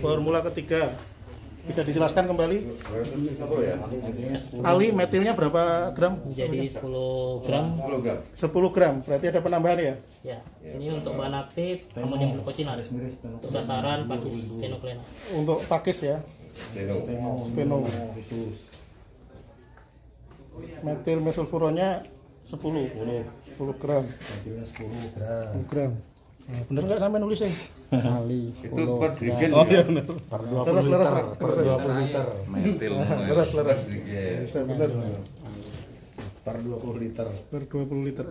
Formula ketiga. Bisa dijelaskan kembali? Ali metilnya berapa gram? Jadi 10 gram. 10 gram. Berarti ada penambahan ya? Ya. Ini untuk bahan aktif amonium glukosinat. Untuk sasaran pakis stenoklena. Untuk pakis ya? Steno. Metil mesulfuronnya 10 gram. Metilnya 10 gram. 10 gram. Nah, bener nggak sampai nulis ya? Kali 10 gram. Oh iya bener. Per 20 liter. Per 20 liter. Metil. Leres. Bener. Per 20 liter. Per 20 liter.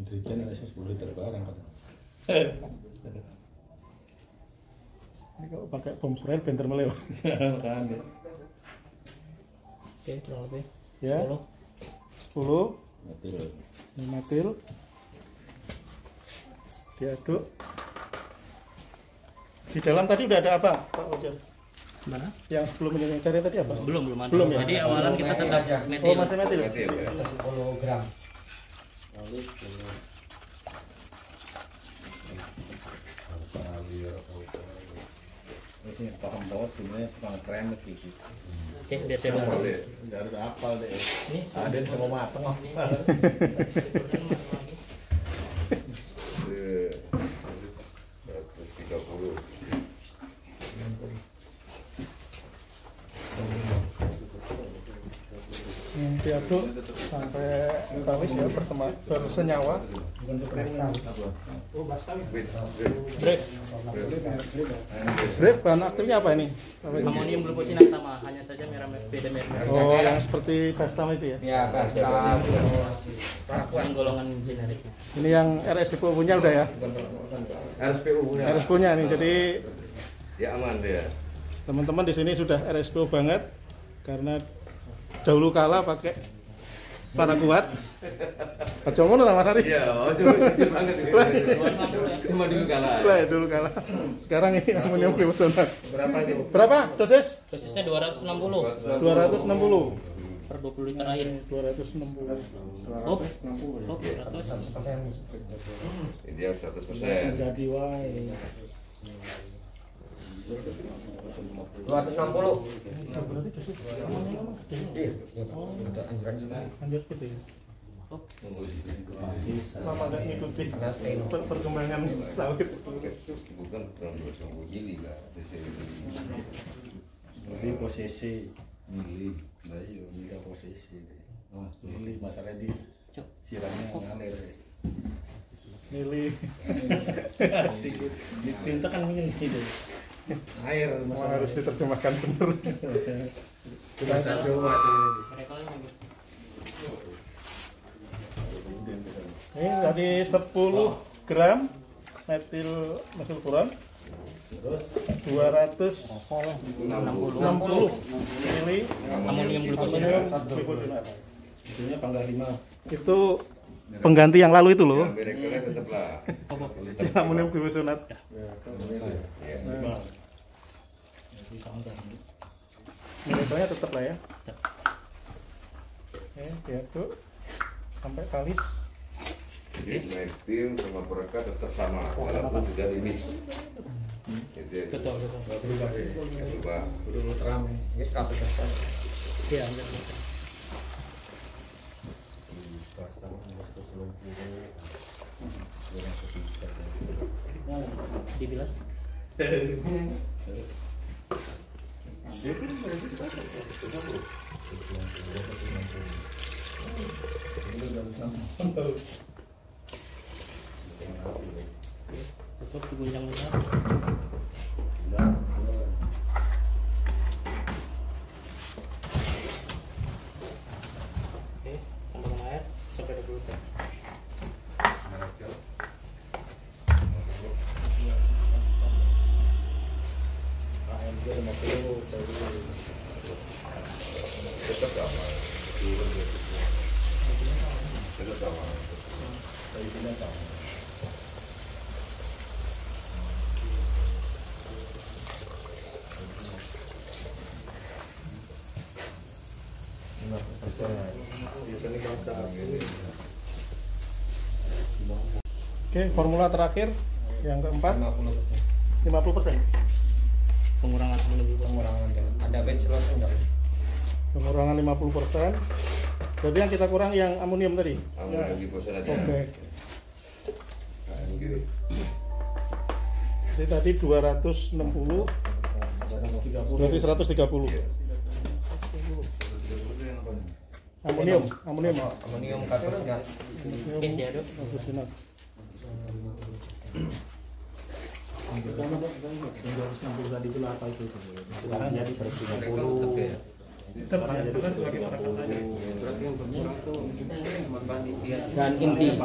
Hidrogen ada 10 liter barang kan. Ini kalau pakai pom spray benter meleo. Kan. Oke, kurang lebih. Ya. 10 Metil. metil. Diaduk. Di dalam tadi udah ada apa, Pak Ojan? Mana? Yang sebelum yang cari tadi apa? Belum ada. Belum ya? Jadi awalan kita tetap Oh, metil. masih metil. 10 gram. Ini paham banget ini tukang kremet gitu. Oke, biar saya bantu. Enggak harus hafal deh. Ada yang mau mateng. 130. Diaduk sampai kalis ya bersenyawa. Brake bahan aktifnya apa ini? Amonium glukosinat sama, hanya saja beda merek. Oh, yang seperti Bastam itu ya? Ya, pasta. Yang golongan generiknya. Ini yang RSPO punya udah ya? RSPU punya. RSPO nya nih, jadi Ya aman dia. teman-teman di sini sudah RSPO banget karena dahulu kala pakai para kuat. Aja ngono ta Mas Ari? Iya, cuma kecil banget ini. Cuma dulu kalah. Lah dulu kala. Sekarang ini amonium glukosinat. Berapa itu? Berapa dosis? Dosisnya 260 260 per 20 liter air. 260. Oh, 100. Ideal 100%. Jadi wae. 260. Iya, ada anjuran juga. Lanjut gitu ya. Sama ada ngikuti Karena steno. perkembangan sawit. Bukan 220 jili lah. Jadi posisi milih. Nah, iya, milih posisi. Milih masalah di siramnya ngalir. Milih. Tinta kan mungkin gitu. Air Masalah harus diterjemahkan benar. Kita coba sih. Ini tadi 10 gram metil mesulfuron. Terus 260 mili Amonium glukosinat. glukosinat. itunya panggal 5. Itu pengganti yang lalu itu loh. Yang berekelnya tetap lah. Amonium glukosinat. Mereknya tetap lah ya. Oke, diaduk sampai kalis. Jadi metil sama perekat tetap sama walaupun sudah di mix. Gitu ya. Betul. Berubah. Udah terame. Ini 100%. Iya, dibilas. Besok digunjang-gunjang. Oke, tambahkan air sampai 20 liter. Tetap sama. Tetap sama. Oke, formula terakhir yang keempat. 50%. 50%. Pengurangan amonium glukosinat. Pengurangan ada batch loss enggak? Pengurangan 50%. Jadi yang kita kurang yang amonium tadi. Amonium glukosinat ya. Oke. Nah, ini. Jadi tadi 260 berarti 130. Iya. Amonium. Amonium karbosinat. Oke, dia Dok. Karbosinat. Sekarang jadi 130. Dan inti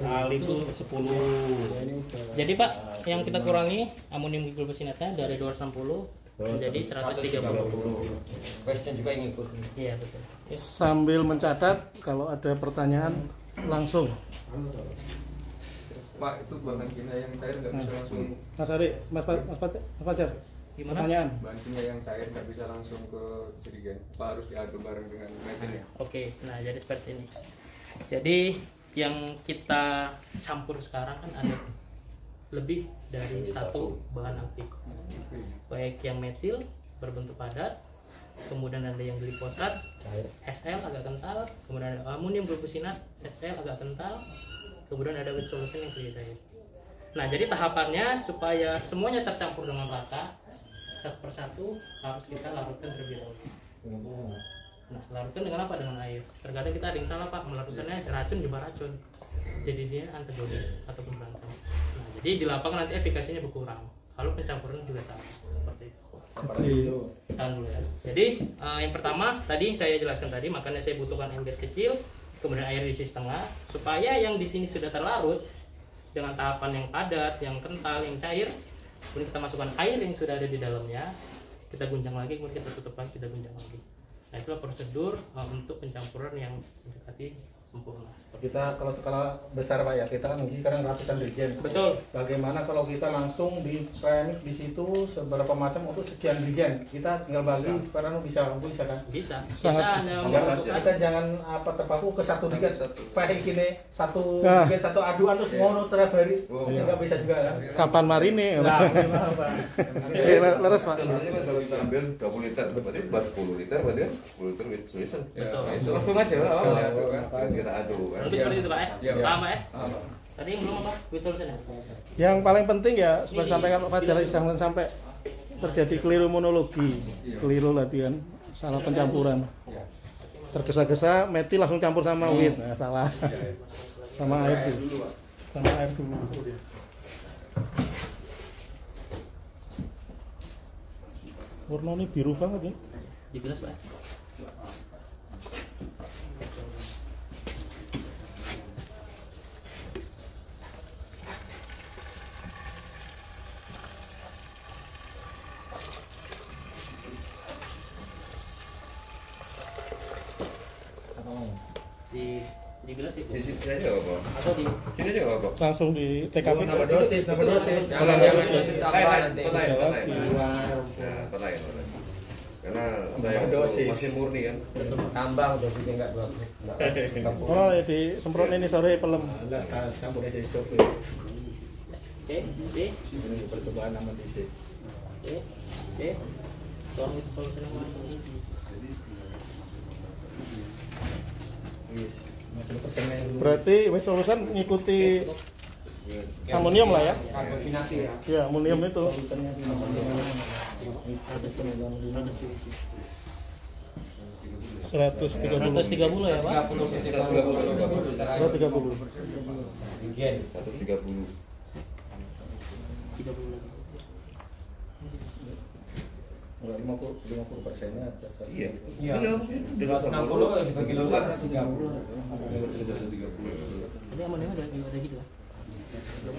Ali itu 10. Jadi Pak, yang kita kurangi amonium glukosinatnya dari 260 menjadi 130. question juga yang ikut. Iya betul. Oke. Sambil mencatat kalau ada pertanyaan langsung. Pak, itu bahan kimia yang cair nggak bisa langsung Mas Ari, Mas Fajar. Gimana? Pertanyaan. bahan kimia yang cair nggak bisa langsung ke jerigen. Pak harus diaduk bareng dengan metilnya. Oke, nah jadi seperti ini. Jadi yang kita campur sekarang kan ada lebih dari satu bahan aktif. Baik yang metil berbentuk padat, kemudian ada yang glifosat, SL agak kental, kemudian ada amonium glukosinat, SL agak kental, kemudian ada wet solution yang sedikit cair. Nah, jadi tahapannya supaya semuanya tercampur dengan rata, satu persatu harus kita larutkan terlebih dahulu. Nah, larutkan dengan apa? Dengan air. Terkadang kita ada yang salah Pak, melarutkannya racun jumpa racun. Jadi dia antagonis ataupun berantem. Nah, jadi di lapangan nanti efikasinya berkurang. Kalau pencampuran juga sama seperti itu. Tahan dulu ya. Jadi yang pertama tadi saya jelaskan tadi, makanya saya butuhkan ember kecil, kemudian air diisi setengah, supaya yang di sini sudah terlarut dengan tahapan yang padat, yang kental, yang cair, kemudian kita masukkan air yang sudah ada di dalamnya, kita guncang lagi, kemudian kita tutup lagi, kita guncang lagi. Nah, itulah prosedur untuk pencampuran yang mendekati sempurna. Kita kalau skala besar Pak ya, kita kan ngisi sekarang ratusan regen. Betul. Bagaimana kalau kita langsung di premix di situ seberapa macam untuk sekian regen? Kita tinggal bagi sekarang bisa kan? Bisa. Sangat Kita hanya Jangan, membutuhkan kita jangan apa terpaku ke satu regen. Pak gini satu Nah. regen satu aduan terus ngono tiap hari. Nggak bisa juga kan? Kapan marine? Nah, gimana Pak? Leres Pak. Contohnya kan kalau kita ambil 20 liter, berarti buat 10 liter, berarti kan 10 liter with solution. Betul. Nah, itu langsung aja lah, kita aduk kan. lebih seperti itu Pak ya. Iya. Paham ya? Tadi yang belum apa? With solution ya? Yang paling penting ya seperti sampaikan Pak Fajar, jangan sampai terjadi keliru monologi, keliru latihan, salah pencampuran. Tergesa-gesa metil langsung campur sama wheat, nah, salah. Sama air dulu. Sama air dulu. Warnanya biru banget ya. Dibilas Pak. Dibilas itu Sisi aja nggak apa-apa. atau di Sini aja nggak apa-apa. Langsung di TKP. Nambah dosis. Jangan Lain, nanti. lain. Karena saya Dosis. masih murni kan. Tambah dosisnya enggak bagus. Oh, ya disemprot ini sore pelem. Campur esok. C. Ini percobaan nama DC. Tolong itu solusi yang mana? Yes. 50% Berarti wet solution ngikuti amonium lah ya. Karbosinasi ya. Ya, amonium itu. 130 ya Pak? 130. Regen. 130. 30 lagi. Enggak 50%-nya atas. Iya. Iya. 260 dibagi 2 30. Tadi amonium ada gitu kan? 20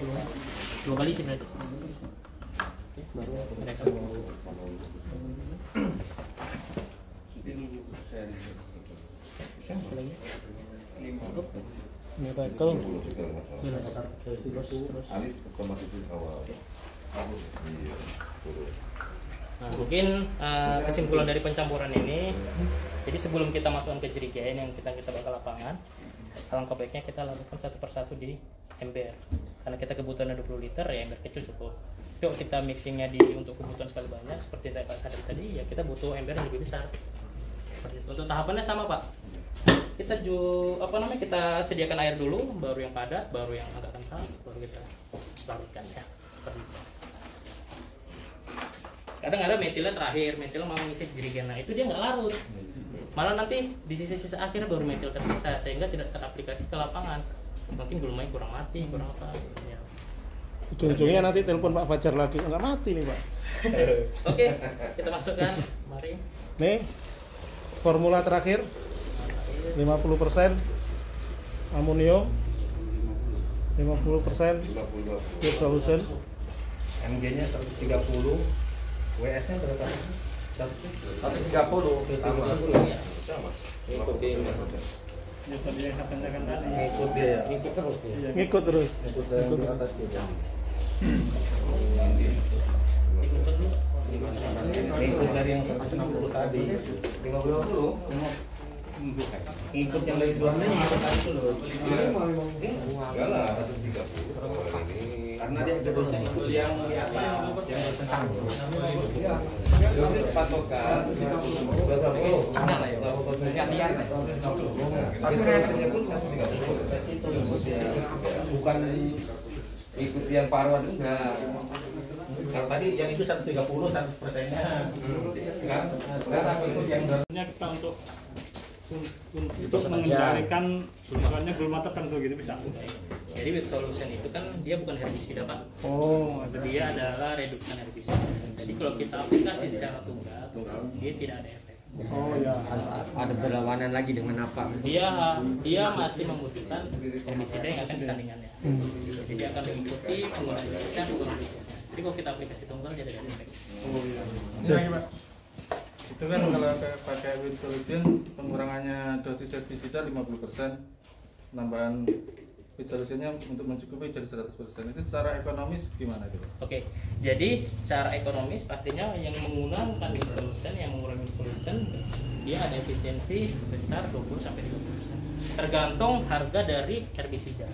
dua kali sih berarti. Oke, baru mereka. Miracle. Terus. Alif sama itu awal. Iya. Nah, mungkin kesimpulan dari pencampuran ini, jadi sebelum kita masukkan ke jerigen yang kita bakal lapangan, alangkah baiknya kita lakukan satu persatu di ember. Karena kita kebutuhannya 20 liter, ya ember kecil cukup. Yuk kita mixingnya untuk kebutuhan sekali banyak seperti Pak Sadar tadi, ya kita butuh ember yang lebih besar. Seperti itu. Untuk tahapannya sama Pak. Kita kita sediakan air dulu, baru yang padat, baru yang agak kental, baru kita larutkan ya. Seperti itu. Kadang ada metilnya terakhir, metil mau ngisi jerigen, nah itu dia nggak larut. Malah nanti di sisa-sisa akhirnya baru metil tersisa, sehingga tidak teraplikasi ke lapangan. Mungkin gulmanya kurang mati, kurang apa ya. Ujung-ujungnya nanti telepon Pak Fajar lagi, nggak mati nih Pak. Oke, kita masukkan, mari. Nih formula terakhir 50% amonium, 50% Wheat Solution. MG-nya 130, WS-nya berapa? 130. Ya. Ikuti ini. Ikut dia ya. Ikut terus ya. Ngikut terus. Ikut dari atas ya. Ikut dulu. Ikut dari yang 160 tadi. 50. Ikut yang dari duanya ikut itu loh. Enggak lah, 130 kalau ini. Karena dia jadusnya ikut yang di atas, yang tercampur. Dosis patokan 250. Cina lah ya. Sekalian lah. Tapi rasanya pun 130. Bukan Ikuti yang paruan enggak. yang tadi yang itu 130 100%-nya. Kan? Nah, sekarang ikut yang Kita untuk mengendalikan tujuannya gulma tertentu gitu bisa. Jadi Wheat Solution itu kan dia bukan herbisida Pak. Oh, Dia adalah reduksi herbisida. Jadi kalau kita aplikasi secara tunggal, dia tidak ada efek. oh ya. Harus ada berlawanan lagi dengan apa? Dia masih membutuhkan herbisida yang akan disandingannya. Jadi dia akan mengikuti penggunaan herbisida bukan herbisida. Jadi kalau kita aplikasi tunggal dia tidak ada efek. Oh ya. Ini Pak. Itu kan kalau pakai Wheat Solution pengurangannya dosis herbisida 50%, penambahan Wheat Solution-nya untuk mencukupi jadi 100%. Itu secara ekonomis gimana gitu? Oke, jadi secara ekonomis pastinya yang menggunakan Wheat Solution, yang mengurangi Wheat Solution, dia ada efisiensi sebesar 20-30%. Tergantung harga dari herbisida.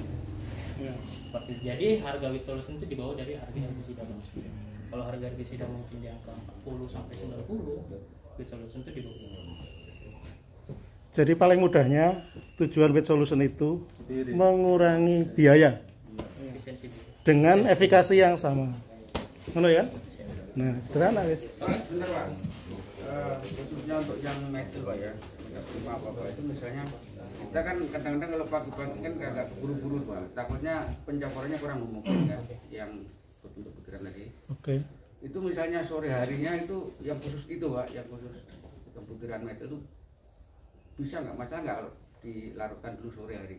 Ya. Seperti itu. Jadi harga Wheat Solution itu dibawa dari harga herbisida. Kalau harga herbisida mungkin di angka 40-90, Wheat Solution itu di bawah. Jadi paling mudahnya tujuan Wheat Solution itu mengurangi biaya Efisiensi dia. dengan efikasi yang sama. Ngono ya? Nah, sederhana guys. Bener Pak. Khususnya untuk yang metal Pak ya, metal apa itu misalnya kita kan kadang-kadang kalau pagi-pagi kan agak buru-buru Pak. Takutnya pencampurannya kurang memungkinkan yang bentuk butiran lagi. Oke. Itu misalnya sore harinya itu yang khusus itu Pak, yang khusus butiran metal itu bisa nggak masalah nggak kalau dilarutkan dulu sore hari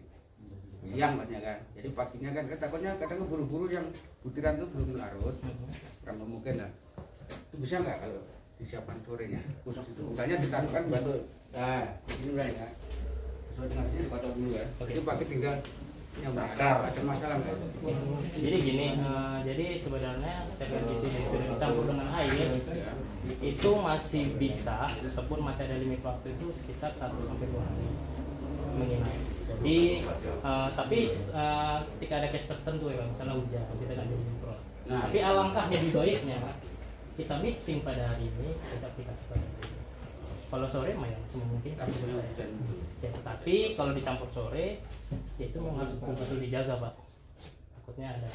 siang banyak kan, jadi paginya kan takutnya kadang buru-buru yang butiran itu belum larut, kurang mungkin lah. Itu bisa nggak kalau disiapkan sorenya khusus itu, misalnya ditaruhkan batu, nah ini misalnya sesuai dengan ini batu dulu ya, itu pakai tinggal yang bakar, ada masalah nggak? Jadi gini, jadi sebenarnya setiap herbisida yang sudah dicampur dengan air itu masih bisa, ataupun masih ada limit waktu itu sekitar 1-2 hari menginap. Jadi tapi ketika ada case tertentu ya, misalnya hujan, kita kan jadi pro. Nah, Tapi alangkah lebih baiknya kita mixing pada hari ini, kita aplikasi pada hari ini. Kalau sore mah ya semungkin ya, tetapi kalau dicampur sore ya itu memang harus betul-betul dijaga Pak. Takutnya ada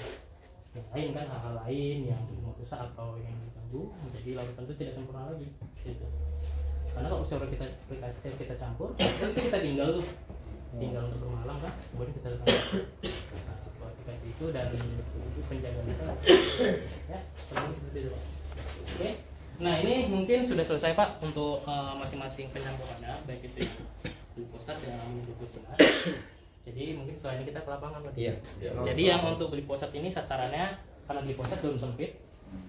yang lain kan, hal-hal lain yang rusak atau yang diganggu, jadi larutan itu tidak sempurna lagi gitu. Karena kalau sore kita aplikasi kita campur, kan kita tinggal untuk bermalam kan, kemudian kita letak aplikasi itu dan penjagaan kita ya seperti itu Pak. Oke. Nah ini mungkin sudah selesai Pak untuk masing-masing pencampurannya, baik itu yang glifosaat dan aminoglifosinat. Jadi mungkin setelah ini kita ke lapangan Pak. Iya. Jadi yang untuk glifosaat ini sasarannya karena glifosaat belum sempit,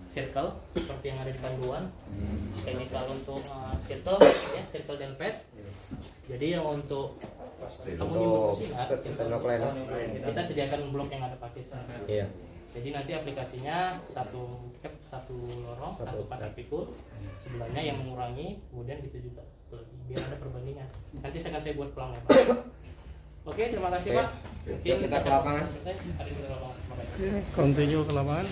circle seperti yang ada di panduan. Chemical untuk circle ya, circle dan pad. Jadi yang untuk aminoglifosinat kita sediakan blok yang ada pakai sana. Iya. Jadi nanti aplikasinya satu lorong, satu pasar pikul, sebelahnya yang mengurangi, kemudian gitu juga satu lagi biar ada perbandingan. Nanti akan saya buat pelangnya Pak. Oke, terima kasih Oke. Pak. Mungkin Kita ke lapangan. selesai. Hari ini ke lapangan. Terima kasih. Continue ke lapangan.